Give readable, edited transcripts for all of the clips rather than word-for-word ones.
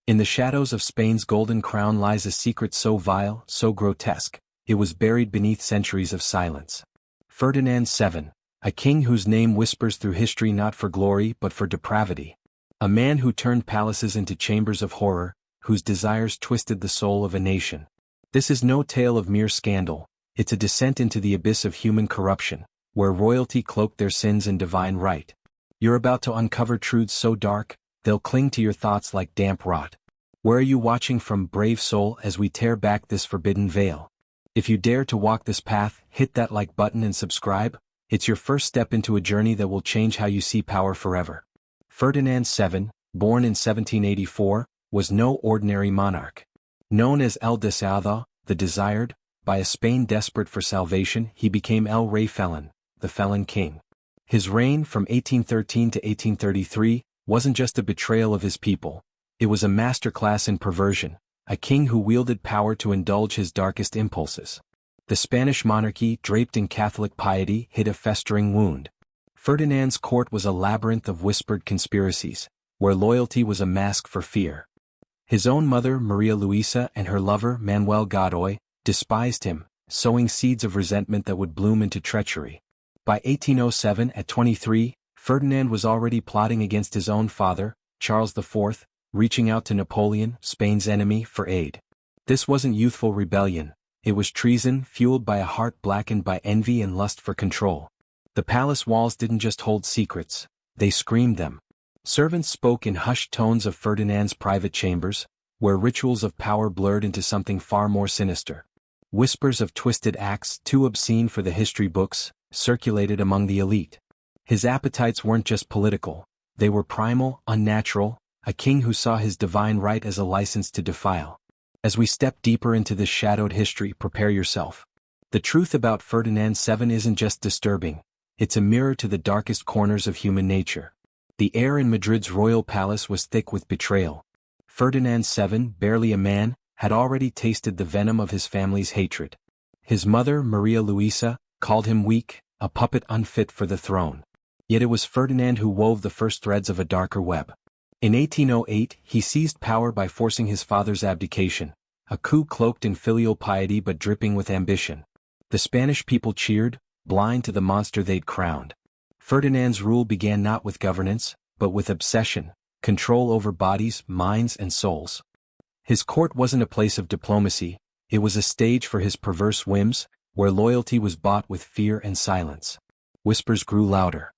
In the shadows of Spain's golden crown lies a secret so vile, so grotesque, it was buried beneath centuries of silence. Ferdinand VII, a king whose name whispers through history not for glory but for depravity. A man who turned palaces into chambers of horror, whose desires twisted the soul of a nation. This is no tale of mere scandal, it's a descent into the abyss of human corruption, where royalty cloaked their sins in divine right. You're about to uncover truths so dark, they'll cling to your thoughts like damp rot. Where are you watching from, brave soul, as we tear back this forbidden veil? If you dare to walk this path, hit that like button and subscribe. It's your first step into a journey that will change how you see power forever. Ferdinand VII, born in 1784, was no ordinary monarch. Known as El Deseado, the Desired, by a Spain desperate for salvation, he became El Rey Felon, the Felon King. His reign from 1813 to 1833 wasn't just a betrayal of his people, it was a masterclass in perversion, a king who wielded power to indulge his darkest impulses. The Spanish monarchy, draped in Catholic piety, hid a festering wound. Ferdinand's court was a labyrinth of whispered conspiracies, where loyalty was a mask for fear. His own mother, Maria Luisa, and her lover, Manuel Godoy, despised him, sowing seeds of resentment that would bloom into treachery. By 1807, at 23, Ferdinand was already plotting against his own father, Charles IV, reaching out to Napoleon, Spain's enemy, for aid. This wasn't youthful rebellion, it was treason fueled by a heart blackened by envy and lust for control. The palace walls didn't just hold secrets, they screamed them. Servants spoke in hushed tones of Ferdinand's private chambers, where rituals of power blurred into something far more sinister. Whispers of twisted acts, too obscene for the history books, circulated among the elite. His appetites weren't just political, they were primal, unnatural, a king who saw his divine right as a license to defile. As we step deeper into this shadowed history, prepare yourself. The truth about Ferdinand VII isn't just disturbing, it's a mirror to the darkest corners of human nature. The air in Madrid's royal palace was thick with betrayal. Ferdinand VII, barely a man, had already tasted the venom of his family's hatred. His mother, Maria Luisa, called him weak, a puppet unfit for the throne. Yet it was Ferdinand who wove the first threads of a darker web. In 1808, he seized power by forcing his father's abdication, a coup cloaked in filial piety but dripping with ambition. The Spanish people cheered, blind to the monster they'd crowned. Ferdinand's rule began not with governance, but with obsession, control over bodies, minds, and souls. His court wasn't a place of diplomacy, it was a stage for his perverse whims, where loyalty was bought with fear and silence. Whispers grew louder.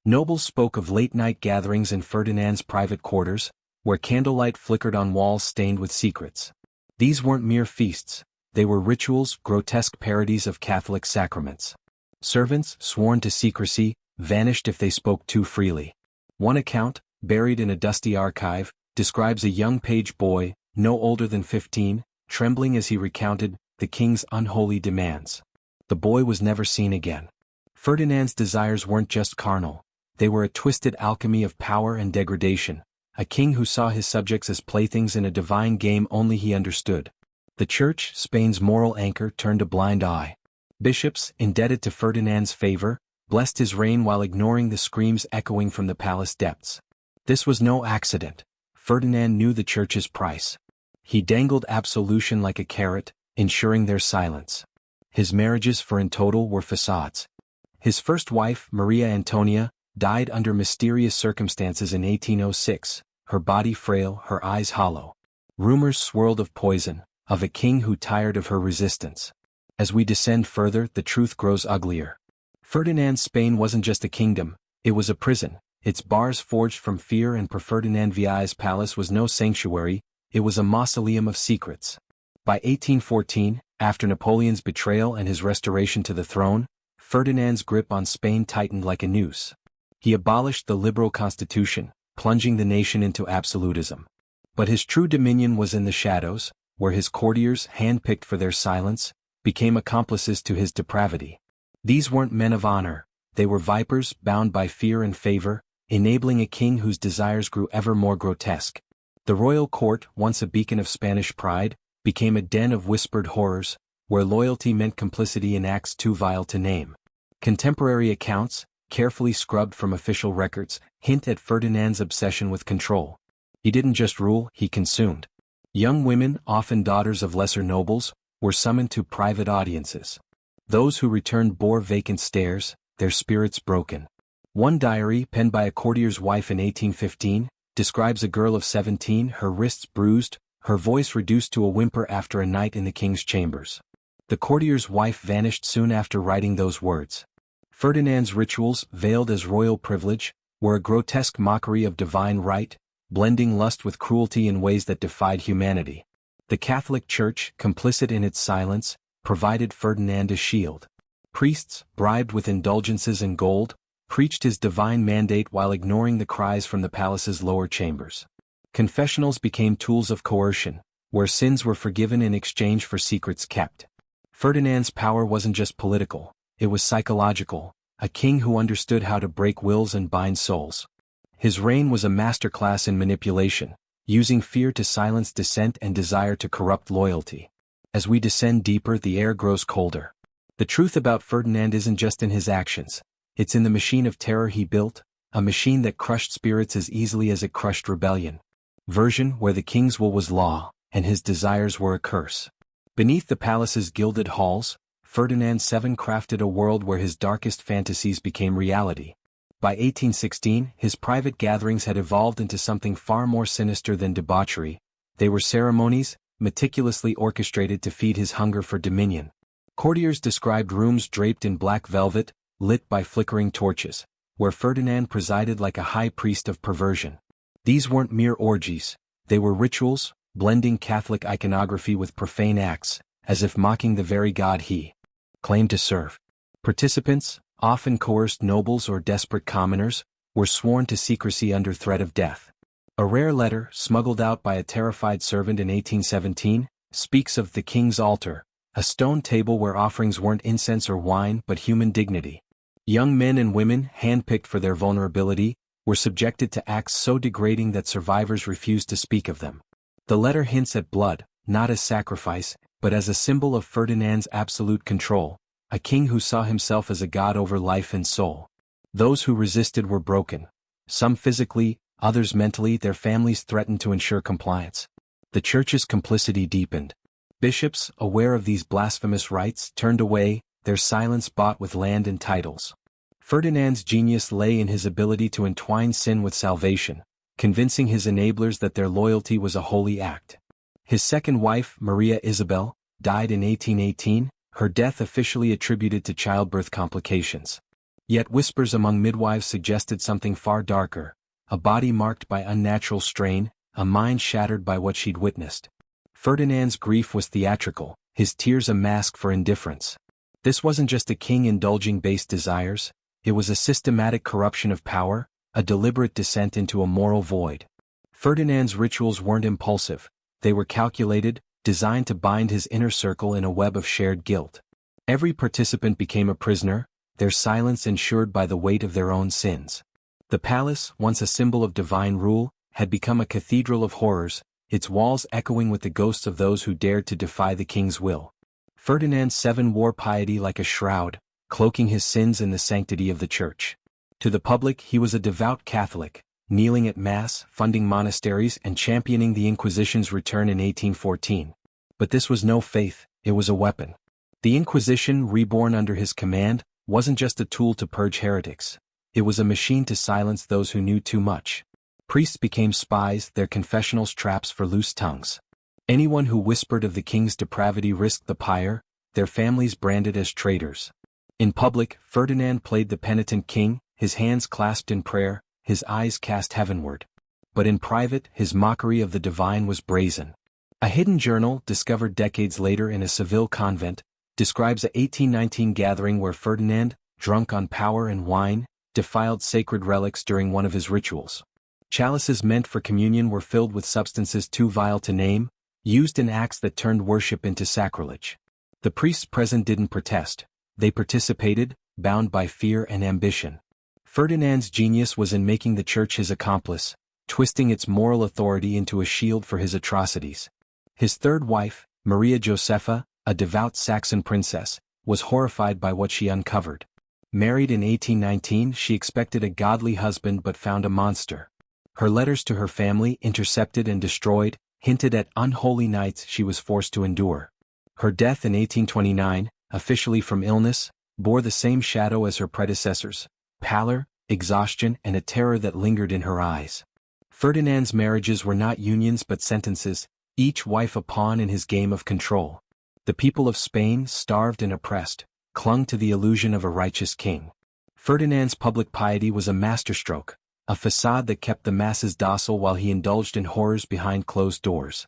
Nobles spoke of late-night gatherings in Ferdinand's private quarters, where candlelight flickered on walls stained with secrets. These weren't mere feasts, they were rituals, grotesque parodies of Catholic sacraments. Servants, sworn to secrecy, vanished if they spoke too freely. One account, buried in a dusty archive, describes a young page boy, no older than 15, trembling as he recounted the king's unholy demands. The boy was never seen again. Ferdinand's desires weren't just carnal, they were a twisted alchemy of power and degradation, a king who saw his subjects as playthings in a divine game only he understood. The Church, Spain's moral anchor, turned a blind eye. Bishops, indebted to Ferdinand's favor, blessed his reign while ignoring the screams echoing from the palace depths. This was no accident. Ferdinand knew the Church's price. He dangled absolution like a carrot, ensuring their silence. His marriages, for in total, were facades. His first wife, Maria Antonia, died under mysterious circumstances in 1806, her body frail, her eyes hollow. Rumors swirled of poison, of a king who tired of her resistance. As we descend further, the truth grows uglier. Ferdinand's Spain wasn't just a kingdom, it was a prison. Its bars forged from fear, and Ferdinand VI's palace was no sanctuary, it was a mausoleum of secrets. By 1814, after Napoleon's betrayal and his restoration to the throne, Ferdinand's grip on Spain tightened like a noose. He abolished the liberal constitution, plunging the nation into absolutism. But his true dominion was in the shadows, where his courtiers, handpicked for their silence, became accomplices to his depravity. These weren't men of honor, they were vipers bound by fear and favor, enabling a king whose desires grew ever more grotesque. The royal court, once a beacon of Spanish pride, became a den of whispered horrors, where loyalty meant complicity in acts too vile to name. Contemporary accounts, carefully scrubbed from official records, hint at Ferdinand's obsession with control. He didn't just rule, he consumed. Young women, often daughters of lesser nobles, were summoned to private audiences. Those who returned bore vacant stares, their spirits broken. One diary, penned by a courtier's wife in 1815, describes a girl of 17, her wrists bruised, her voice reduced to a whimper after a night in the king's chambers. The courtier's wife vanished soon after writing those words. Ferdinand's rituals, veiled as royal privilege, were a grotesque mockery of divine right, blending lust with cruelty in ways that defied humanity. The Catholic Church, complicit in its silence, provided Ferdinand a shield. Priests, bribed with indulgences and gold, preached his divine mandate while ignoring the cries from the palace's lower chambers. Confessionals became tools of coercion, where sins were forgiven in exchange for secrets kept. Ferdinand's power wasn't just political, it was psychological, a king who understood how to break wills and bind souls. His reign was a masterclass in manipulation, using fear to silence dissent and desire to corrupt loyalty. As we descend deeper, the air grows colder. The truth about Ferdinand isn't just in his actions, it's in the machine of terror he built, a machine that crushed spirits as easily as it crushed rebellion. Version where the king's will was law, and his desires were a curse. Beneath the palace's gilded halls, Ferdinand VII crafted a world where his darkest fantasies became reality. By 1816, his private gatherings had evolved into something far more sinister than debauchery. They were ceremonies, meticulously orchestrated to feed his hunger for dominion. Courtiers described rooms draped in black velvet, lit by flickering torches, where Ferdinand presided like a high priest of perversion. These weren't mere orgies, they were rituals, blending Catholic iconography with profane acts, as if mocking the very God he claimed to serve. Participants, often coerced nobles or desperate commoners, were sworn to secrecy under threat of death. A rare letter, smuggled out by a terrified servant in 1817, speaks of the king's altar, a stone table where offerings weren't incense or wine but human dignity. Young men and women, handpicked for their vulnerability, were subjected to acts so degrading that survivors refused to speak of them. The letter hints at blood, not as sacrifice, but as a symbol of Ferdinand's absolute control, a king who saw himself as a god over life and soul. Those who resisted were broken. Some physically, others mentally. Their families threatened to ensure compliance. The church's complicity deepened. Bishops, aware of these blasphemous rites, turned away, their silence bought with land and titles. Ferdinand's genius lay in his ability to entwine sin with salvation, convincing his enablers that their loyalty was a holy act. His second wife, Maria Isabel, died in 1818, her death officially attributed to childbirth complications. Yet whispers among midwives suggested something far darker, a body marked by unnatural strain, a mind shattered by what she'd witnessed. Ferdinand's grief was theatrical, his tears a mask for indifference. This wasn't just a king indulging base desires, it was a systematic corruption of power, a deliberate descent into a moral void. Ferdinand's rituals weren't impulsive, they were calculated, designed to bind his inner circle in a web of shared guilt. Every participant became a prisoner, their silence ensured by the weight of their own sins. The palace, once a symbol of divine rule, had become a cathedral of horrors, its walls echoing with the ghosts of those who dared to defy the king's will. Ferdinand VII wore piety like a shroud, cloaking his sins in the sanctity of the church. To the public he was a devout Catholic, kneeling at Mass, funding monasteries and championing the Inquisition's return in 1814. But this was no faith, it was a weapon. The Inquisition, reborn under his command, wasn't just a tool to purge heretics. It was a machine to silence those who knew too much. Priests became spies, their confessionals traps for loose tongues. Anyone who whispered of the king's depravity risked the pyre, their families branded as traitors. In public, Ferdinand played the penitent king, his hands clasped in prayer, his eyes cast heavenward. But in private, his mockery of the divine was brazen. A hidden journal, discovered decades later in a Seville convent, describes a 1819 gathering where Ferdinand, drunk on power and wine, defiled sacred relics during one of his rituals. Chalices meant for communion were filled with substances too vile to name, used in acts that turned worship into sacrilege. The priests present didn't protest, they participated, bound by fear and ambition. Ferdinand's genius was in making the church his accomplice, twisting its moral authority into a shield for his atrocities. His third wife, Maria Josepha, a devout Saxon princess, was horrified by what she uncovered. Married in 1819, she expected a godly husband but found a monster. Her letters to her family, intercepted and destroyed, hinted at unholy nights she was forced to endure. Her death in 1829, officially from illness, bore the same shadow as her predecessors: pallor, exhaustion, and a terror that lingered in her eyes. Ferdinand's marriages were not unions but sentences, each wife a pawn in his game of control. The people of Spain, starved and oppressed, clung to the illusion of a righteous king. Ferdinand's public piety was a masterstroke, a facade that kept the masses docile while he indulged in horrors behind closed doors.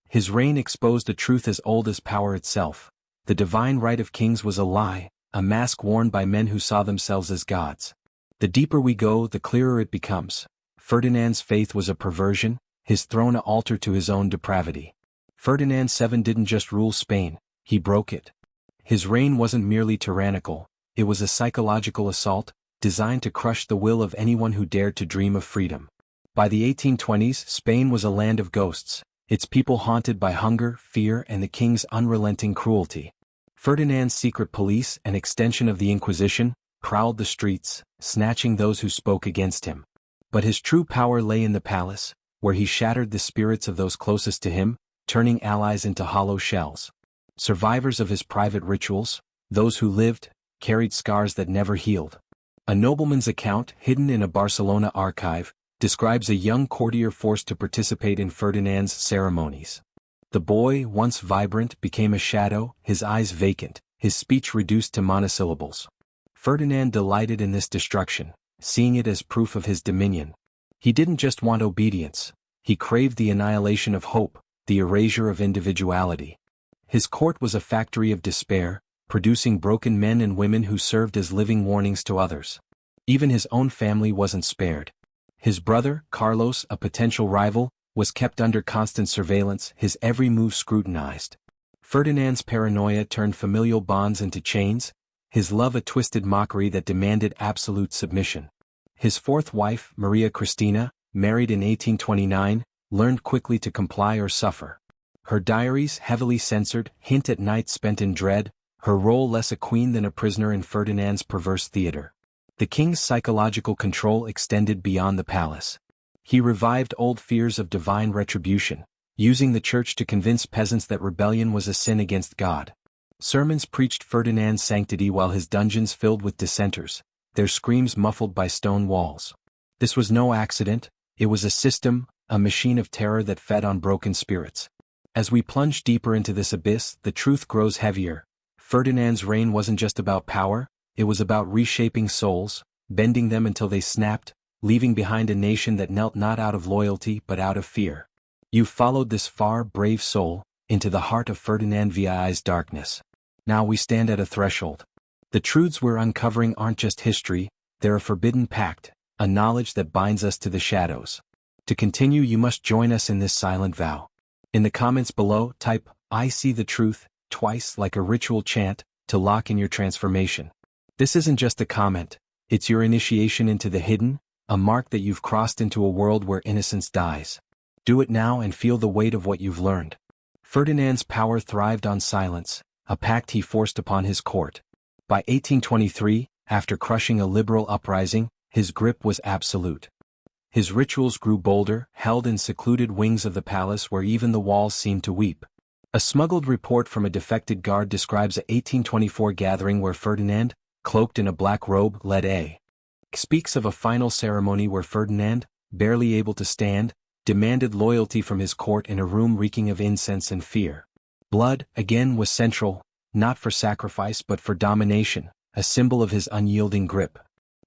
His reign exposed a truth as old as power itself: the divine right of kings was a lie, a mask worn by men who saw themselves as gods. The deeper we go, the clearer it becomes. Ferdinand's faith was a perversion, his throne an altar to his own depravity. Ferdinand VII didn't just rule Spain, he broke it. His reign wasn't merely tyrannical, it was a psychological assault, designed to crush the will of anyone who dared to dream of freedom. By the 1820s, Spain was a land of ghosts, its people haunted by hunger, fear, and the king's unrelenting cruelty. Ferdinand's secret police, an extension of the Inquisition, prowled the streets, snatching those who spoke against him. But his true power lay in the palace, where he shattered the spirits of those closest to him, turning allies into hollow shells. Survivors of his private rituals, those who lived, carried scars that never healed. A nobleman's account, hidden in a Barcelona archive, describes a young courtier forced to participate in Ferdinand's ceremonies. The boy, once vibrant, became a shadow, his eyes vacant, his speech reduced to monosyllables. Ferdinand delighted in this destruction, seeing it as proof of his dominion. He didn't just want obedience, he craved the annihilation of hope, the erasure of individuality. His court was a factory of despair, producing broken men and women who served as living warnings to others. Even his own family wasn't spared. His brother, Carlos, a potential rival, was kept under constant surveillance, his every move scrutinized. Ferdinand's paranoia turned familial bonds into chains, his love a twisted mockery that demanded absolute submission. His fourth wife, Maria Cristina, married in 1829, learned quickly to comply or suffer. Her diaries, heavily censored, hint at nights spent in dread, her role less a queen than a prisoner in Ferdinand's perverse theater. The king's psychological control extended beyond the palace. He revived old fears of divine retribution, using the church to convince peasants that rebellion was a sin against God. Sermons preached Ferdinand's sanctity while his dungeons filled with dissenters, their screams muffled by stone walls. This was no accident, it was a system, a machine of terror that fed on broken spirits. As we plunge deeper into this abyss, the truth grows heavier. Ferdinand's reign wasn't just about power, it was about reshaping souls, bending them until they snapped, leaving behind a nation that knelt not out of loyalty but out of fear. You've followed this far, brave soul, into the heart of Ferdinand VI's darkness. Now we stand at a threshold. The truths we're uncovering aren't just history, they're a forbidden pact, a knowledge that binds us to the shadows. To continue, you must join us in this silent vow. In the comments below, type, "I see the truth," twice like a ritual chant, to lock in your transformation. This isn't just a comment, it's your initiation into the hidden, a mark that you've crossed into a world where innocence dies. Do it now and feel the weight of what you've learned. Ferdinand's power thrived on silence, a pact he forced upon his court. By 1823, after crushing a liberal uprising, his grip was absolute. His rituals grew bolder, held in secluded wings of the palace where even the walls seemed to weep. A smuggled report from a defected guard describes a 1824 gathering where Ferdinand, cloaked in a black robe, led a. Speaks of a final ceremony where Ferdinand, barely able to stand, demanded loyalty from his court in a room reeking of incense and fear. Blood, again, was central, not for sacrifice but for domination, a symbol of his unyielding grip.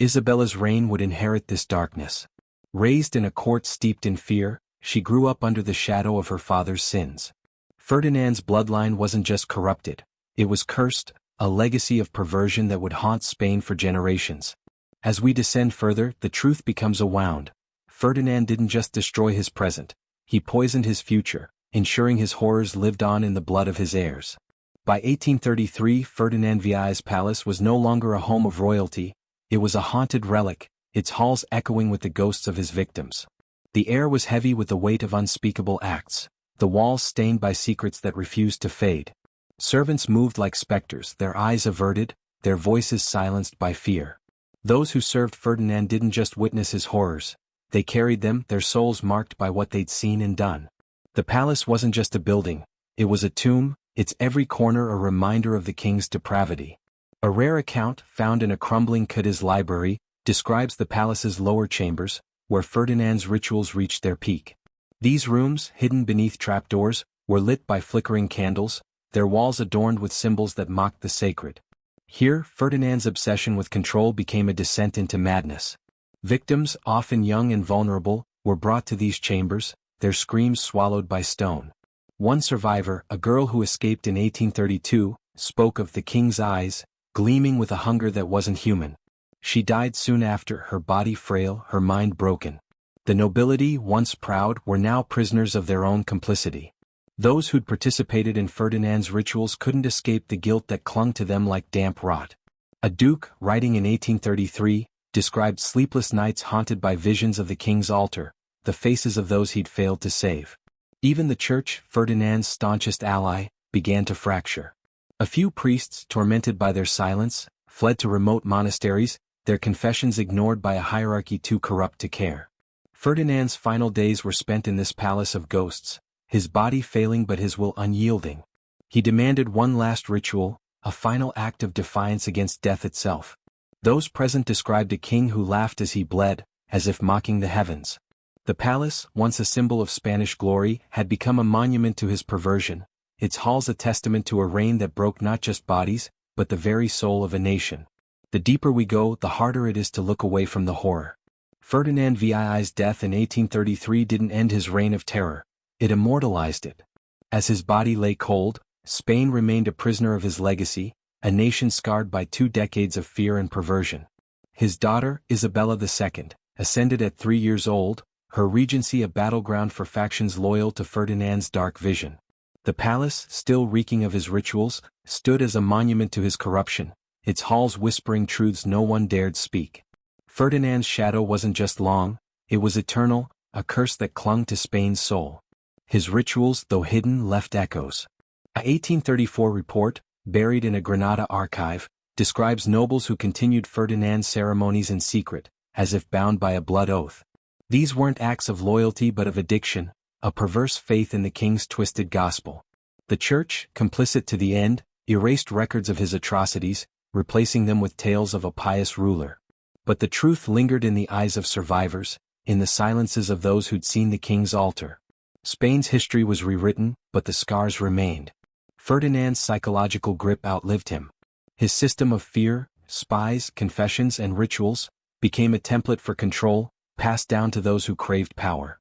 Isabella's reign would inherit this darkness. Raised in a court steeped in fear, she grew up under the shadow of her father's sins. Ferdinand's bloodline wasn't just corrupted, it was cursed, a legacy of perversion that would haunt Spain for generations. As we descend further, the truth becomes a wound. Ferdinand didn't just destroy his present, he poisoned his future, ensuring his horrors lived on in the blood of his heirs. By 1833, Ferdinand VI's palace was no longer a home of royalty, it was a haunted relic, its halls echoing with the ghosts of his victims. The air was heavy with the weight of unspeakable acts, the walls stained by secrets that refused to fade. Servants moved like specters, their eyes averted, their voices silenced by fear. Those who served Ferdinand didn't just witness his horrors, They carried them, their souls marked by what they'd seen and done. The palace wasn't just a building, it was a tomb, its every corner a reminder of the king's depravity. A rare account, found in a crumbling Cadiz library, describes the palace's lower chambers, where Ferdinand's rituals reached their peak. These rooms, hidden beneath trapdoors, were lit by flickering candles, their walls adorned with symbols that mocked the sacred. Here, Ferdinand's obsession with control became a descent into madness. Victims, often young and vulnerable, were brought to these chambers, their screams swallowed by stone. One survivor, a girl who escaped in 1832, spoke of the king's eyes, gleaming with a hunger that wasn't human. She died soon after, her body frail, her mind broken. The nobility, once proud, were now prisoners of their own complicity. Those who'd participated in Ferdinand's rituals couldn't escape the guilt that clung to them like damp rot. A duke, writing in 1833, described sleepless nights haunted by visions of the king's altar, the faces of those he'd failed to save. Even the church, Ferdinand's staunchest ally, began to fracture. A few priests, tormented by their silence, fled to remote monasteries, their confessions ignored by a hierarchy too corrupt to care. Ferdinand's final days were spent in this palace of ghosts, his body failing but his will unyielding. He demanded one last ritual, a final act of defiance against death itself. Those present described a king who laughed as he bled, as if mocking the heavens. The palace, once a symbol of Spanish glory, had become a monument to his perversion, its halls a testament to a reign that broke not just bodies, but the very soul of a nation. The deeper we go, the harder it is to look away from the horror. Ferdinand VII's death in 1833 didn't end his reign of terror, it immortalized it. As his body lay cold, Spain remained a prisoner of his legacy, a nation scarred by 2 decades of fear and perversion. His daughter, Isabella II, ascended at 3 years old, her regency a battleground for factions loyal to Ferdinand's dark vision. The palace, still reeking of his rituals, stood as a monument to his corruption, its halls whispering truths no one dared speak. Ferdinand's shadow wasn't just long, it was eternal, a curse that clung to Spain's soul. His rituals, though hidden, left echoes. A 1834 report, buried in a Granada archive, describes nobles who continued Ferdinand's ceremonies in secret, as if bound by a blood oath. These weren't acts of loyalty but of addiction, a perverse faith in the king's twisted gospel. The church, complicit to the end, erased records of his atrocities, replacing them with tales of a pious ruler. But the truth lingered in the eyes of survivors, in the silences of those who'd seen the king's altar. Spain's history was rewritten, but the scars remained. Ferdinand's psychological grip outlived him. His system of fear, spies, confessions, and rituals became a template for control, passed down to those who craved power.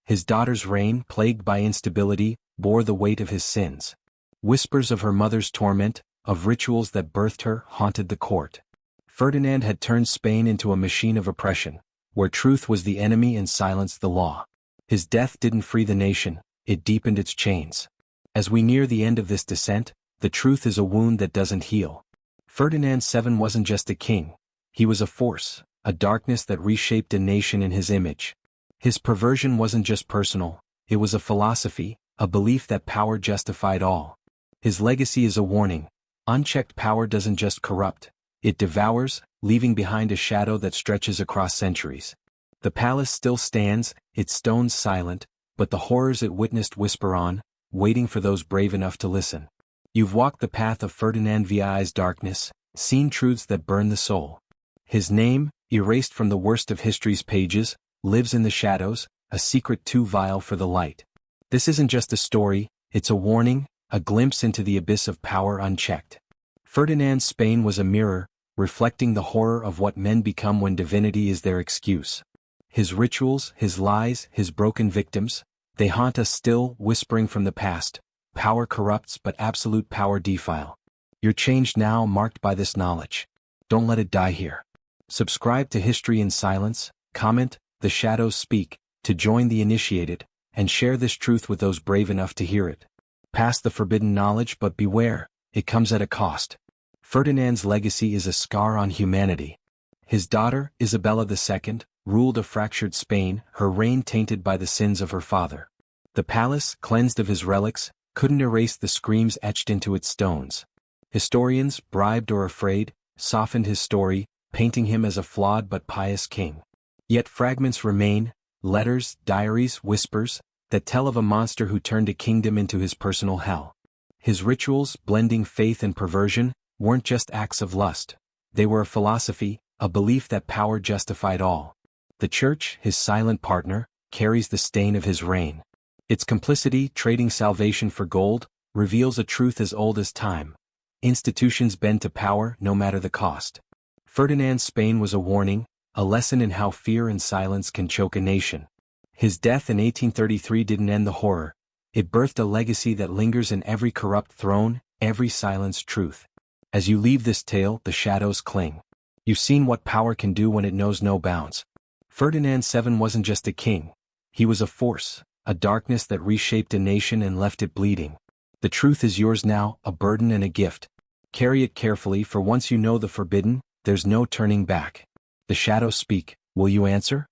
His daughter's reign, plagued by instability, bore the weight of his sins. Whispers of her mother's torment, of rituals that birthed her, haunted the court. Ferdinand had turned Spain into a machine of oppression, where truth was the enemy and silence the law. His death didn't free the nation, it deepened its chains. As we near the end of this descent, the truth is a wound that doesn't heal. Ferdinand VII wasn't just a king, he was a force, a darkness that reshaped a nation in his image. His perversion wasn't just personal, it was a philosophy, a belief that power justified all. His legacy is a warning. Unchecked power doesn't just corrupt, it devours, leaving behind a shadow that stretches across centuries. The palace still stands, its stones silent, but the horrors it witnessed whisper on, waiting for those brave enough to listen. You've walked the path of Ferdinand VI's darkness, seen truths that burn the soul. His name, erased from the worst of history's pages, lives in the shadows, a secret too vile for the light. This isn't just a story, it's a warning, a glimpse into the abyss of power unchecked. Ferdinand's Spain was a mirror, reflecting the horror of what men become when divinity is their excuse. His rituals, his lies, his broken victims, they haunt us still, whispering from the past. Power corrupts but absolute power defile. You're changed now, marked by this knowledge. Don't let it die here. Subscribe to History in Silence, comment, The Shadows Speak, to join the initiated, and share this truth with those brave enough to hear it. Pass the forbidden knowledge, but beware, it comes at a cost. Ferdinand's legacy is a scar on humanity. His daughter, Isabella II, ruled a fractured Spain, her reign tainted by the sins of her father. The palace, cleansed of his relics, couldn't erase the screams etched into its stones. Historians, bribed or afraid, softened his story, painting him as a flawed but pious king. Yet fragments remain, letters, diaries, whispers, that tell of a monster who turned a kingdom into his personal hell. His rituals, blending faith and perversion, weren't just acts of lust. They were a philosophy, a belief that power justified all. The Church, his silent partner, carries the stain of his reign. Its complicity, trading salvation for gold, reveals a truth as old as time. Institutions bend to power, no matter the cost. Ferdinand's Spain was a warning, a lesson in how fear and silence can choke a nation. His death in 1833 didn't end the horror. It birthed a legacy that lingers in every corrupt throne, every silenced truth. As you leave this tale, the shadows cling. You've seen what power can do when it knows no bounds. Ferdinand VII wasn't just a king. He was a force, a darkness that reshaped a nation and left it bleeding. The truth is yours now, a burden and a gift. Carry it carefully, for once you know the forbidden, there's no turning back. The shadows speak. Will you answer?